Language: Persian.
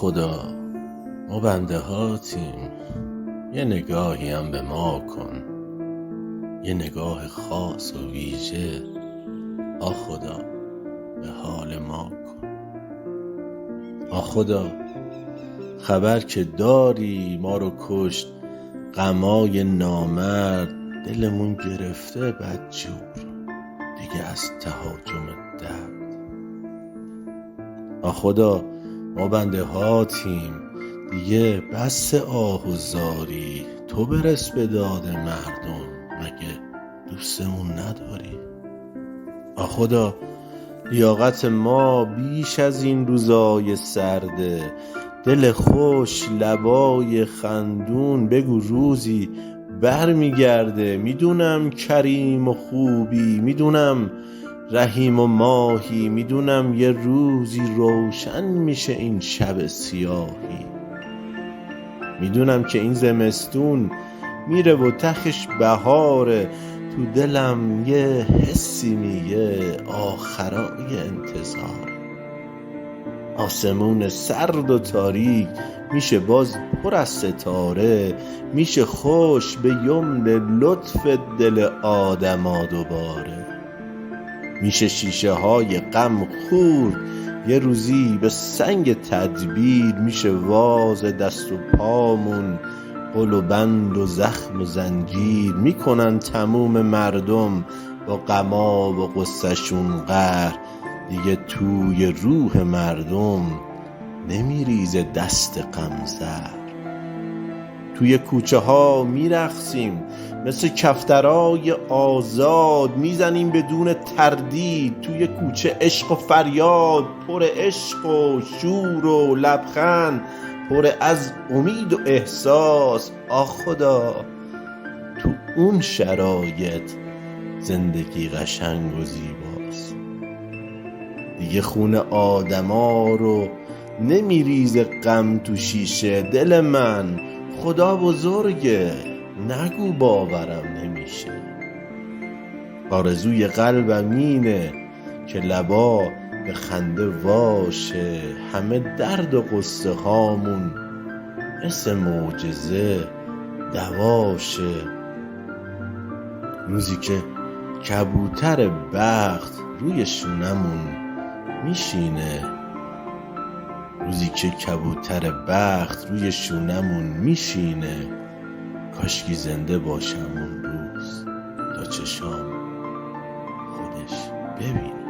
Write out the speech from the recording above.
خدا ما بنده هاتیم، یه نگاهی هم به ما کن، یه نگاه خاص و ویژه خدا به حال ما کن. خدا خبر که داری ما رو کشت غمای نامرد، دلمون گرفته بدجور دیگه از تهاجم درد. خدا ما بنده هاتیم، دیگه بس آه و زاری، تو برس به داد مردم، مگه دوستمون نداری؟ خدا لیاقت ما بیش از این روزای سرده، دل خوش لبای خندون، بگو روزی بر میگرده. میدونم کریم و خوبی، میدونم رحیم و ماهی، میدونم یه روزی روشن میشه این شب سیاهی. میدونم که این زمستون میره و تخش بهاره، تو دلم یه حسی میگه آخرای انتظار. آسمون سرد و تاریک میشه باز پر از ستاره، میشه خوش به یمن لطف دل آدما دوباره. میشه شیشه های غم خورد یه روزی به سنگ تدبیر، میشه واز دست و پامون قل و بند و زخم و زنجیر. میکنن تموم مردم با غما و غصه‌شون قهر، دیگه توی روح مردم نمیریزه دست غم زهر. توی کوچه ها میرقصیم مثل کفترای آزاد، میزنیم بدون تردید توی کوچه عشق و فریاد، پر عشق و شور و لبخند، پر از امید و احساس. خدا تو اون شرایط زندگی قشنگ و زیباست. دیگه خون آدما رو نمیریزه غم تو شیشه، دل من خدا بزرگه نگو باورم نمیشه. آرزوی قلبم اینه که لبا به خنده واشه، همه درد و قصه هامون مثل معجزه دواشه. روزی که کبوتر بخت روی شونمون میشینه، روزی که کبوتر بخت روی شونمون میشینه، کاشکی زنده باشم اون روز تا چشام خودش ببینه.